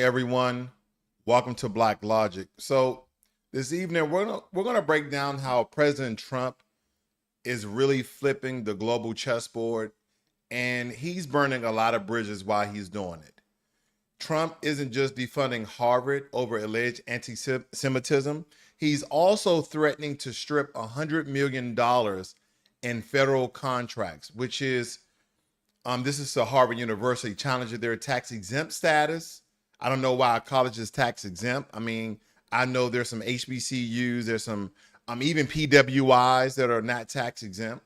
everyone. Welcome to Blacklogic. So this evening, we're gonna break down how President Trump is really flipping the global chessboard, and he's burning a lot of bridges while he's doing it. Trump isn't just defunding Harvard over alleged anti-Semitism. He's also threatening to strip $100 million in federal contracts, which is this is a Harvard University challenging their tax exempt status. I don't know why a college is tax exempt. I mean, I know there's some HBCUs, there's some even PWIs that are not tax exempt,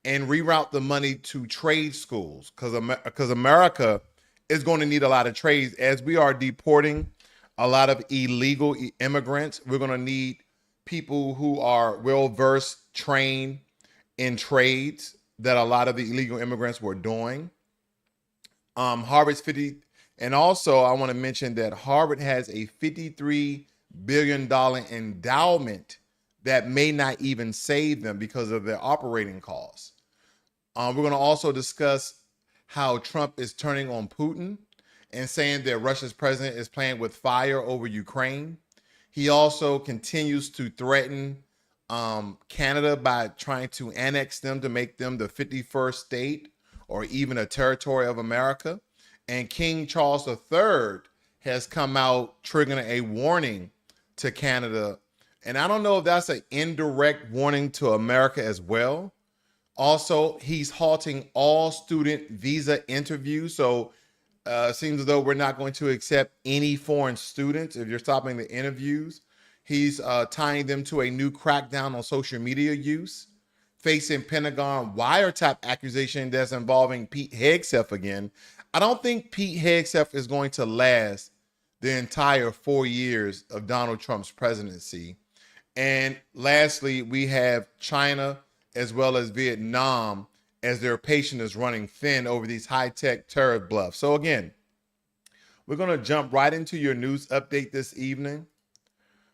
and reroute the money to trade schools because America is going to need a lot of trades as we are deporting a lot of illegal immigrants. We're going to need people who are well-versed, trained in trades that a lot of the illegal immigrants were doing. Harvard's 50, and also I want to mention that Harvard has a $53 billion endowment that may not even save them because of their operating costs. We're going to also discuss how Trump is turning on Putin and saying that Russia's president is playing with fire over Ukraine. He also continues to threaten Canada by trying to annex them to make them the 51st state or even a territory of America. And King Charles III has come out triggering a warning to Canada. And I don't know if that's an indirect warning to America as well. Also, he's halting all student visa interviews. So it seems as though we're not going to accept any foreign students if you're stopping the interviews. He's tying them to a new crackdown on social media use, facing Pentagon wiretap accusation that's involving Pete Hegseth again. I don't think Pete Hegseth is going to last the entire 4 years of Donald Trump's presidency. And lastly, we have China as well as Vietnam as their patient is running thin over these high-tech tariff bluffs. So again, we're going to jump right into your news update this evening.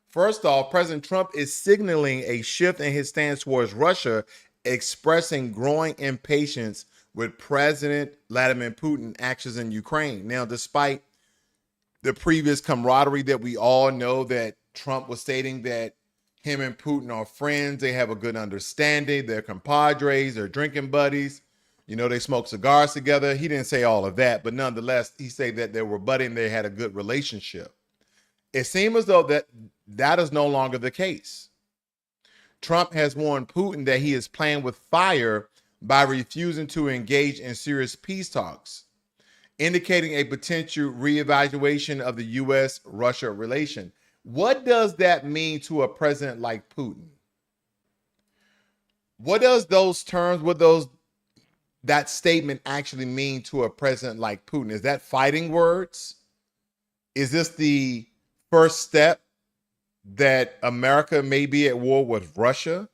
First off, President Trump is signaling a shift in his stance towards Russia, expressing growing impatience with President Vladimir Putin's actions in Ukraine. Now, despite the previous camaraderie that we all know, that Trump was stating that him and Putin are friends, they have a good understanding, they're compadres, they're drinking buddies, you know, they smoke cigars together. He didn't say all of that, but nonetheless, he said that they were buddies and they had a good relationship. It seems as though that is no longer the case. Trump has warned Putin that he is playing with fire by refusing to engage in serious peace talks, indicating a potential reevaluation of the U.S.-Russia relation. What does that mean to a president like Putin? What does those terms, that statement actually mean to a president like Putin? Is that fighting words? Is this the first step that America may be at war with Russia?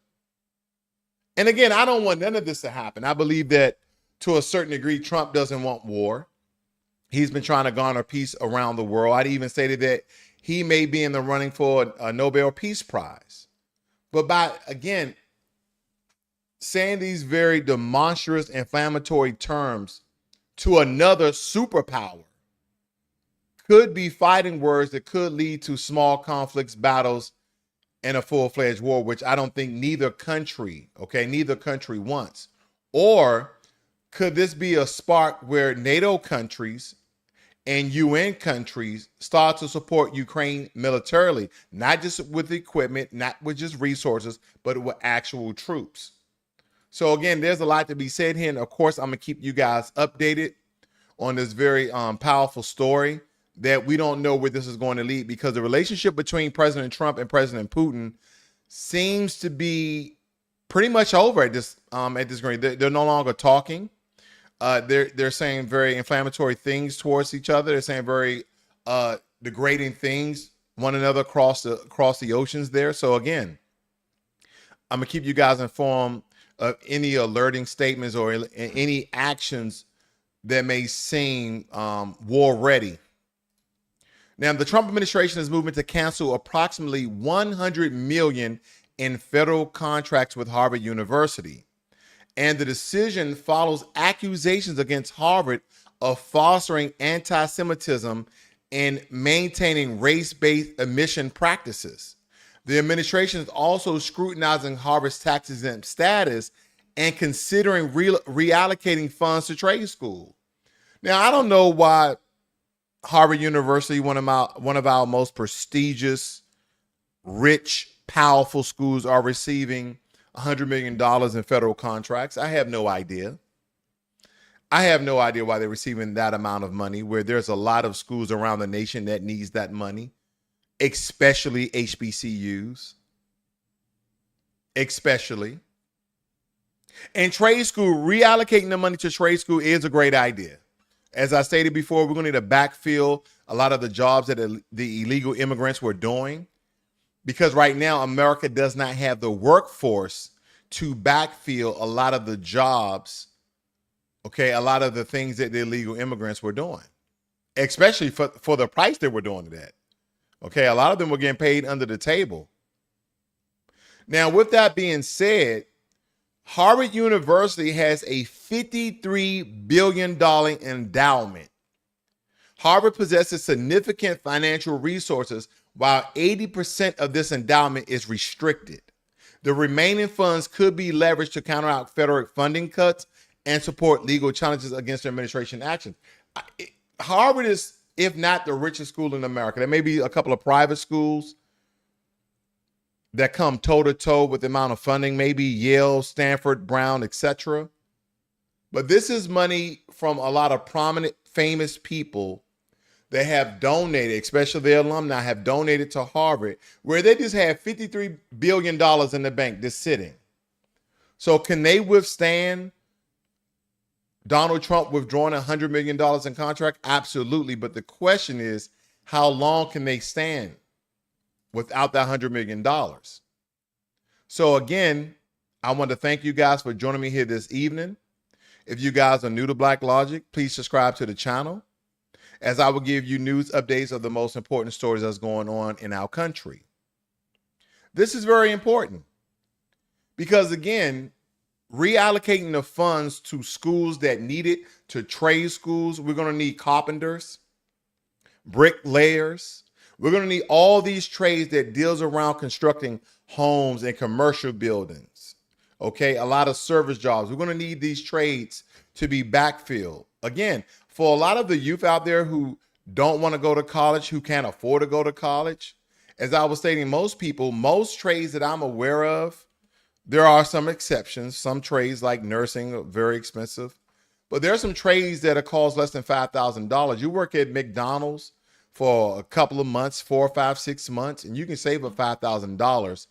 And again, I don't want none of this to happen. I believe that to a certain degree, Trump doesn't want war. He's been trying to garner peace around the world. I'd even stated that he may be in the running for a Nobel Peace Prize. But by, again, saying these very demonstrous, inflammatory terms to another superpower could be fighting words that could lead to small conflicts, battles, and a full-fledged war, which I don't think neither country wants. Or could this be a spark where NATO countries and UN countries start to support Ukraine militarily, not just with equipment, not with just resources, but with actual troops? So again, there's a lot to be said here. And of course, I'm gonna keep you guys updated on this very powerful story that we don't know where this is going to lead, because the relationship between President Trump and President Putin seems to be pretty much over at this point. They're no longer talking. They're saying very inflammatory things towards each other. They're saying very degrading things one another across the oceans there. So again, I'm gonna keep you guys informed of any alerting statements or any actions that may seem war ready. Now, the Trump administration is moving to cancel approximately $100 million in federal contracts with Harvard University. And the decision follows accusations against Harvard of fostering anti-Semitism in maintaining race-based admission practices. The administration is also scrutinizing Harvard's tax-exempt status and considering reallocating funds to trade school. Now, I don't know why Harvard University, one of our most prestigious, rich, powerful schools, are receiving $100 million in federal contracts. I have no idea. I have no idea why they're receiving that amount of money, where there's a lot of schools around the nation that needs that money, especially HBCUs, especially. And trade school, reallocating the money to trade school is a great idea. As I stated before, we're going to need to backfill a lot of the jobs that the illegal immigrants were doing, because right now America does not have the workforce to backfill a lot of the jobs, okay, a lot of the things that the illegal immigrants were doing, especially for the price they were doing it at. Okay, a lot of them were getting paid under the table. Now, with that being said, Harvard University has a $53 billion endowment. Harvard possesses significant financial resources, while 80% of this endowment is restricted. The remaining funds could be leveraged to counteract federal funding cuts and support legal challenges against administration actions. Harvard is, if not the richest school in America. There may be a couple of private schools that come toe-to-toe with the amount of funding, maybe Yale, Stanford, Brown, etc. But this is money from a lot of prominent, famous people that have donated, especially their alumni have donated to Harvard, where they just have $53 billion in the bank just sitting. So can they withstand Donald Trump withdrawing $100 million in contract? Absolutely. But the question is, how long can they stand without that $100 million? So again, I want to thank you guys for joining me here this evening. If you guys are new to Blacklogic, please subscribe to the channel, as I will give you news updates of the most important stories that's going on in our country. This is very important because, again, reallocating the funds to schools that need it, to trade schools, we're going to need carpenters, bricklayers. We're going to need all these trades that deals around constructing homes and commercial buildings. Okay, a lot of service jobs. We're going to need these trades to be backfilled. Again, for a lot of the youth out there who don't want to go to college, who can't afford to go to college, as I was stating, most trades that I'm aware of, there are some exceptions. Some trades like nursing are very expensive, but there are some trades that are cost less than $5,000. You work at McDonald's for a couple of months, 4, 5, 6 months, and you can save up $5,000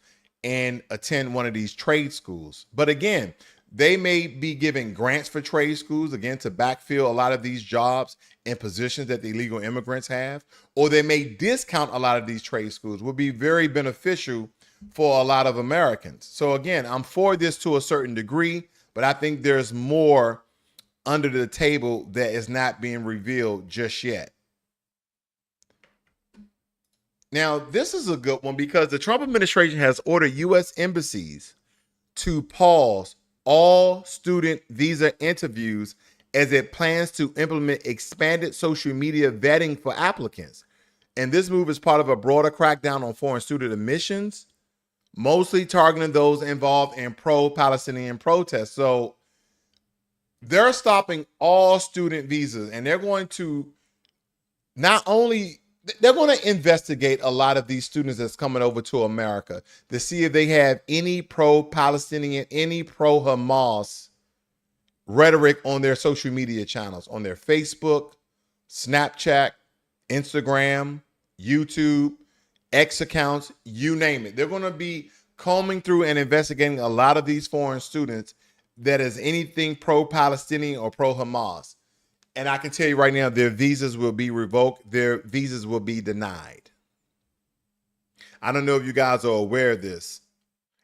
and attend one of these trade schools. But again, they may be giving grants for trade schools, again, to backfill a lot of these jobs and positions that the illegal immigrants have, or they may discount a lot of these trade schools. Will be very beneficial for a lot of Americans. So again, I'm for this to a certain degree, but I think there's more under the table that is not being revealed just yet. Now, this is a good one because the Trump administration has ordered U.S. embassies to pause all student visa interviews as it plans to implement expanded social media vetting for applicants. And this move is part of a broader crackdown on foreign student admissions, mostly targeting those involved in pro-Palestinian protests. So they're stopping all student visas, and they're going to investigate a lot of these students that's coming over to America to see if they have any pro-Palestinian, any pro-Hamas rhetoric on their social media channels, on their Facebook, Snapchat, Instagram, YouTube, X accounts, you name it. They're going to be combing through and investigating a lot of these foreign students that is anything pro-Palestinian or pro-Hamas. And I can tell you right now, their visas will be revoked. Their visas will be denied. I don't know if you guys are aware of this.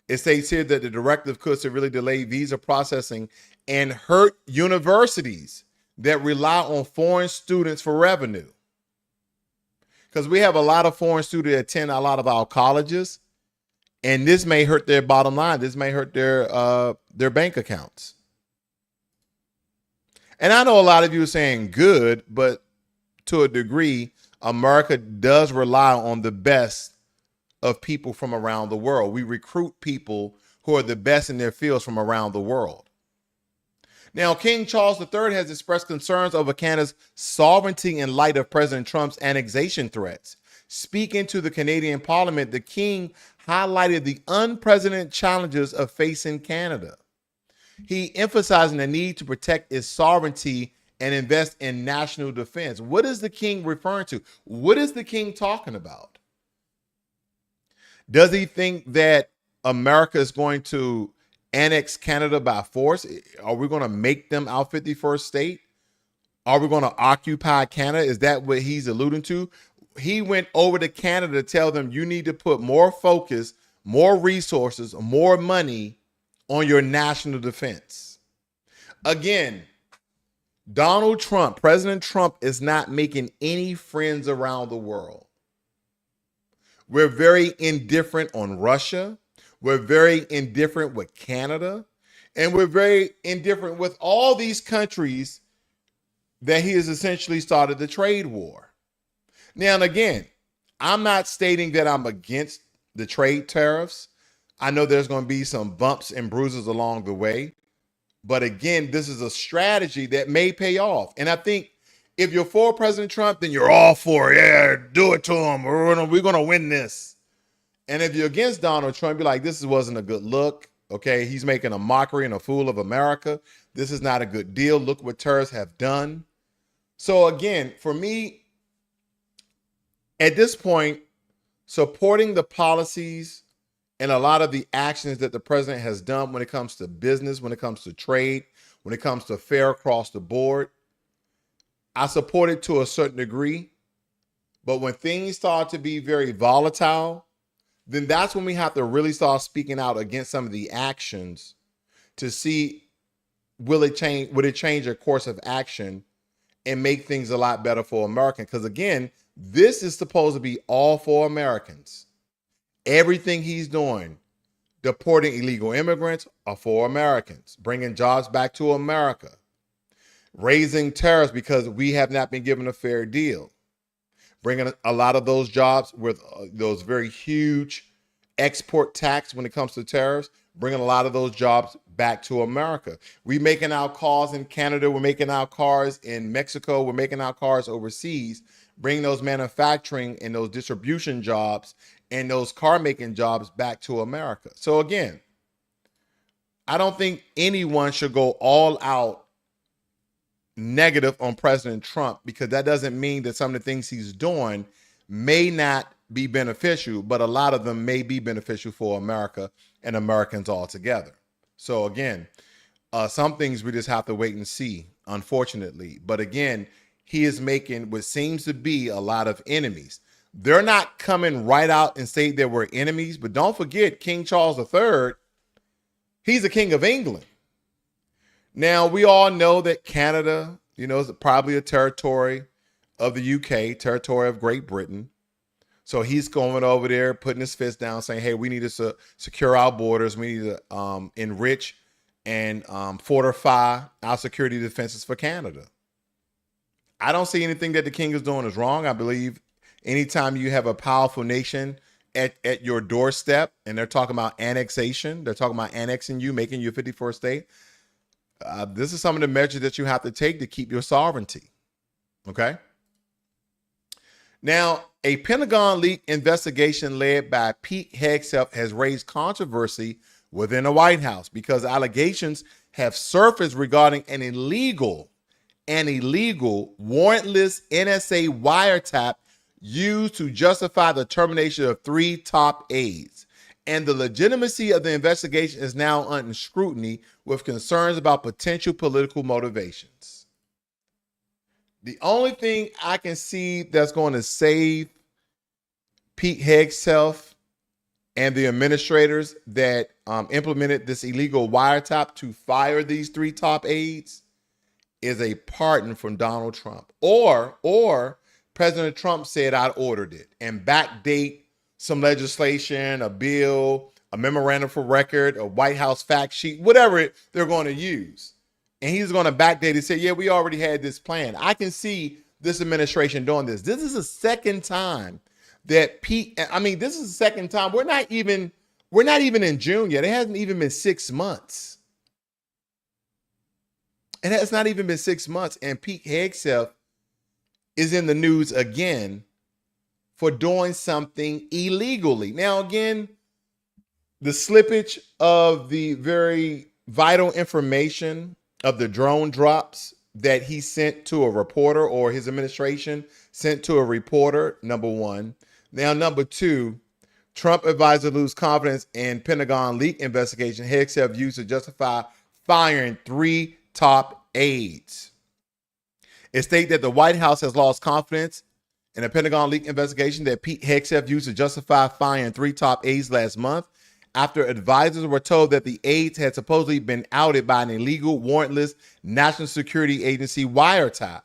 It states here that the directive could severely delay visa processing and hurt universities that rely on foreign students for revenue. Because we have a lot of foreign students that attend a lot of our colleges, and this may hurt their bottom line. This may hurt their bank accounts. And I know a lot of you are saying good, but to a degree, America does rely on the best of people from around the world. We recruit people who are the best in their fields from around the world. Now, King Charles III has expressed concerns over Canada's sovereignty in light of President Trump's annexation threats. Speaking to the Canadian Parliament, the King highlighted the unprecedented challenges of facing Canada. He emphasizing the need to protect its sovereignty and invest in national defense. What is the King referring to? What is the King talking about? Does he think that America is going to annex Canada by force? Are we going to make them our 51st state? Are we going to occupy Canada? Is that what he's alluding to? He went over to Canada to tell them you need to put more focus, more resources, more money on your national defense. Again, Donald Trump, President Trump, is not making any friends around the world. We're very indifferent on Russia. We're very indifferent with Canada. And we're very indifferent with all these countries that he has essentially started the trade war. Now, and again, I'm not stating that I'm against the trade tariffs. I know there's going to be some bumps and bruises along the way. But again, this is a strategy that may pay off. And I think if you're for President Trump, then you're all for it. Yeah, do it to him. We're going to win this. And if you're against Donald Trump, you're like, this wasn't a good look. Okay, he's making a mockery and a fool of America. This is not a good deal. Look what terrorists have done. So again, for me, at this point, supporting the policies and a lot of the actions that the president has done when it comes to business, when it comes to trade, when it comes to fair across the board, I support it to a certain degree. But when things start to be very volatile, then that's when we have to really start speaking out against some of the actions to see, would it change a course of action and make things a lot better for Americans? Because again, this is supposed to be all for Americans. Everything he's doing, deporting illegal immigrants, are for Americans, bringing jobs back to America, raising tariffs because we have not been given a fair deal, bringing a lot of those jobs with those very huge export tax when it comes to tariffs, bringing a lot of those jobs back to America. We're making our cars in Canada. We're making our cars in Mexico. We're making our cars overseas, bring those manufacturing and those distribution jobs and those car making jobs back to America. So again, I don't think anyone should go all out negative on President Trump, because that doesn't mean that some of the things he's doing may not be beneficial, but a lot of them may be beneficial for America and Americans altogether. So again, some things we just have to wait and see, unfortunately. But again, he is making what seems to be a lot of enemies. They're not coming right out and say that we're enemies, but don't forget King Charles III, he's the King of England. Now, we all know that Canada, is probably a territory of the UK, territory of Great Britain. So he's going over there, putting his fist down, saying, hey, we need to secure our borders. We need to enrich and fortify our security defenses for Canada. I don't see anything that the king is doing is wrong. I believe anytime you have a powerful nation at your doorstep and they're talking about annexation, they're talking about annexing you, making you a 51st state, this is some of the measures that you have to take to keep your sovereignty. Okay. Now, a Pentagon leak investigation led by Pete Hegseth has raised controversy within the White House because allegations have surfaced regarding an illegal, warrantless NSA wiretap used to justify the termination of 3 top aides. And the legitimacy of the investigation is now under scrutiny with concerns about potential political motivations. The only thing I can see that's going to save Pete Hegseth and the administrators that implemented this illegal wiretap to fire these 3 top aides is a pardon from Donald Trump. Or President Trump said, I ordered it, and backdate some legislation, a bill, a memorandum for record, a White House fact sheet, whatever they're going to use. And he's going to backdate and say, yeah, we already had this plan. I can see this administration doing this. This is the second time that this is the second time. We're not even in June yet. It hasn't even been 6 months. It has not even been 6 months. And Pete Hegseth is in the news again for doing something illegally. Now, again, the slippage of the very vital information of the drone drops that he sent to a reporter, or his administration sent to a reporter, number one. Now, number two, Trump advisor lose confidence in Pentagon leak investigation. Hegseth used to justify firing 3 top aides. It states that the White House has lost confidence in a Pentagon leak investigation that Pete Hegseth used to justify firing 3 top aides last month, after advisors were told that the aides had supposedly been outed by an illegal, warrantless National Security Agency wiretap.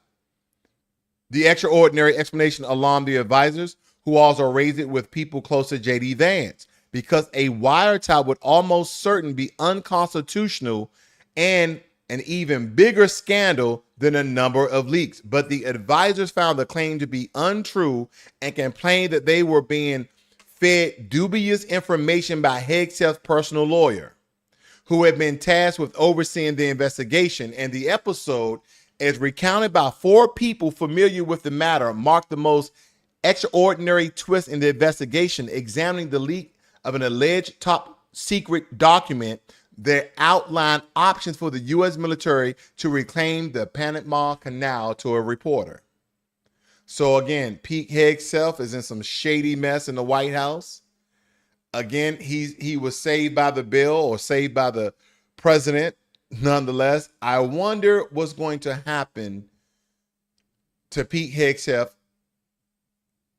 The extraordinary explanation alarmed the advisors, who also raised it with people close to J.D. Vance, because a wiretap would almost certainly be unconstitutional and an even bigger scandal than a number of leaks. But the advisors found the claim to be untrue and complained that they were being fed dubious information by Hegseth's personal lawyer, who had been tasked with overseeing the investigation. And the episode, as recounted by 4 people familiar with the matter, marked the most extraordinary twist in the investigation, examining the leak of an alleged top secret document that outlined options for the U.S. military to reclaim the Panama Canal to a reporter. So again, Pete Hegseth is in some shady mess in the White House. Again, he was saved by the bill, or saved by the president. Nonetheless, I wonder what's going to happen to Pete Hegseth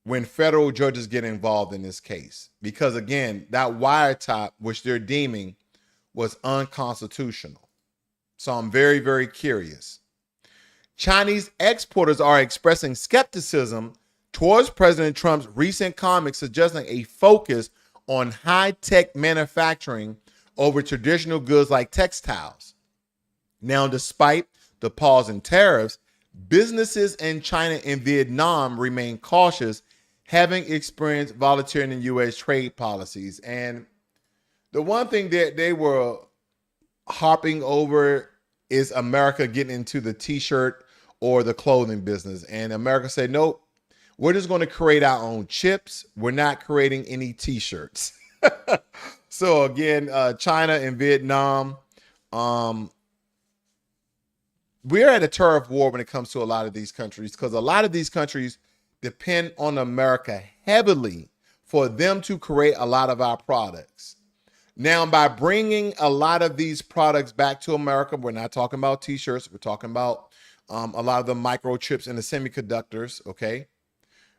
when federal judges get involved in this case. Because again, that wiretap, which they're deeming, was unconstitutional. So I'm very, very curious. Chinese exporters are expressing skepticism towards President Trump's recent comments, suggesting a focus on high-tech manufacturing over traditional goods like textiles. Now, despite the pause in tariffs, businesses in China and Vietnam remain cautious, having experienced volatility in U.S. trade policies. And the one thing that they were harping over is America getting into the t-shirt or the clothing business. And America said, nope, we're just going to create our own chips. We're not creating any t-shirts. So again, China and Vietnam, we're at a tariff war when it comes to a lot of these countries, because a lot of these countries depend on America heavily for them to create a lot of our products. Now, by bringing a lot of these products back to America, we're not talking about t-shirts. We're talking about a lot of the microchips and the semiconductors, okay?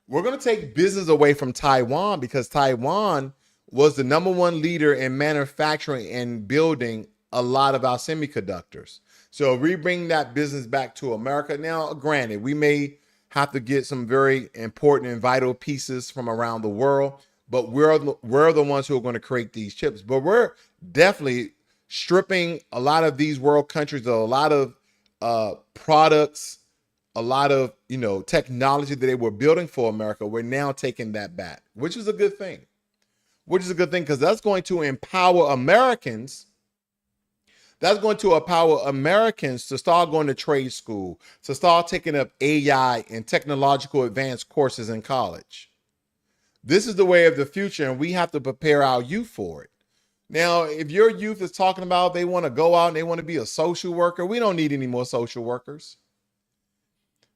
We're going to take business away from Taiwan, because Taiwan was the #1 leader in manufacturing and building a lot of our semiconductors. So if we bring that business back to America, now, granted, we may have to get some very important and vital pieces from around the world, but we're the ones who are going to create these chips. But we're definitely stripping a lot of these world countries of a lot of products, a lot of technology that they were building for America. We're now taking that back, which is a good thing. Because that's going to empower Americans. That's going to empower Americans to start going to trade school, to start taking up AI and technological advanced courses in college. This is the way of the future, and we have to prepare our youth for it. Now, if your youth is talking about they want to go out and they want to be a social worker, we don't need any more social workers.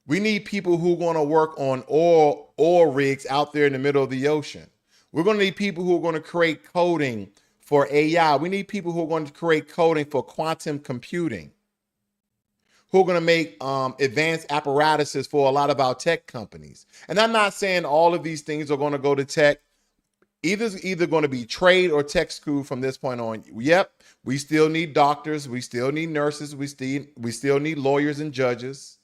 We need people who are going to work on oil rigs out there in the middle of the ocean. We're going to need people who are going to create coding for AI. We need people who are going to create coding for quantum computing, who are going to make advanced apparatuses for a lot of our tech companies. And I'm not saying all of these things are going to go to tech. Either going to be trade or tech school from this point on. Yep, we still need doctors. We still need nurses. We still need lawyers and judges.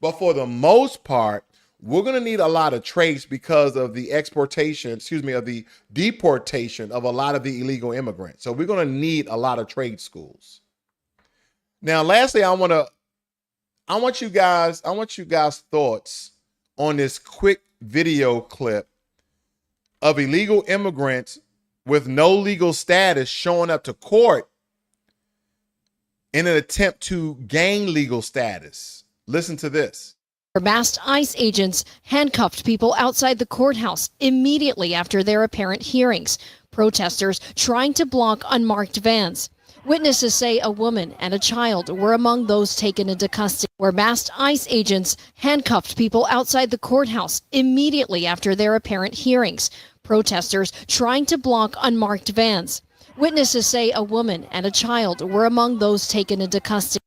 But for the most part, we're going to need a lot of trades because of the of the deportation of a lot of the illegal immigrants. So we're going to need a lot of trade schools. Now, lastly, I want you guys' thoughts on this quick video clip of illegal immigrants with no legal status showing up to court in an attempt to gain legal status. Listen to this. Masked ICE agents handcuffed people outside the courthouse immediately after their apparent hearings. Protesters trying to block unmarked vans. Witnesses say a woman and a child were among those taken into custody, where masked ICE agents handcuffed people outside the courthouse immediately after their apparent hearings. Protesters trying to block unmarked vans. Witnesses say a woman and a child were among those taken into custody.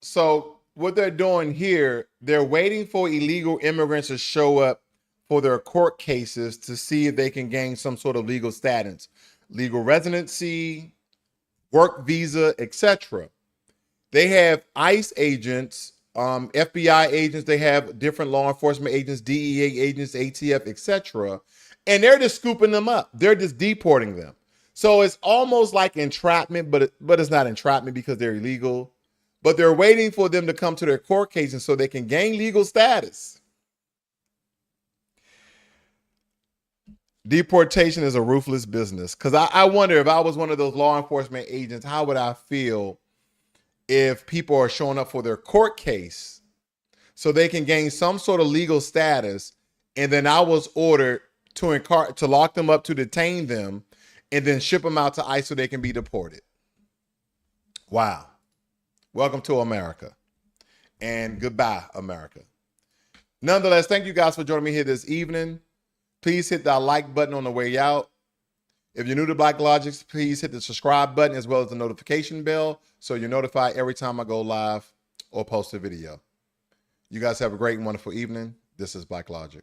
So what they're doing here, they're waiting for illegal immigrants to show up for their court cases to see if they can gain some sort of legal status, legal residency, work visa, etc. They have ICE agents, FBI agents, they have different law enforcement agents, DEA agents, ATF, etc. And they're just scooping them up. They're just deporting them. So it's almost like entrapment, but it's not entrapment because they're illegal. But they're waiting for them to come to their court cases so they can gain legal status. Deportation is a ruthless business. Because I wonder, if I was one of those law enforcement agents, how would I feel if people are showing up for their court case so they can gain some sort of legal status, and then I was ordered to lock them up, to detain them, and then ship them out to ICE so they can be deported. Wow. Welcome to America, and goodbye, America. Nonetheless, thank you guys for joining me here this evening. Please hit that like button on the way out. If you're new to Blacklogic, please hit the subscribe button as well as the notification bell so you're notified every time I go live or post a video. You guys have a great and wonderful evening. This is Blacklogic.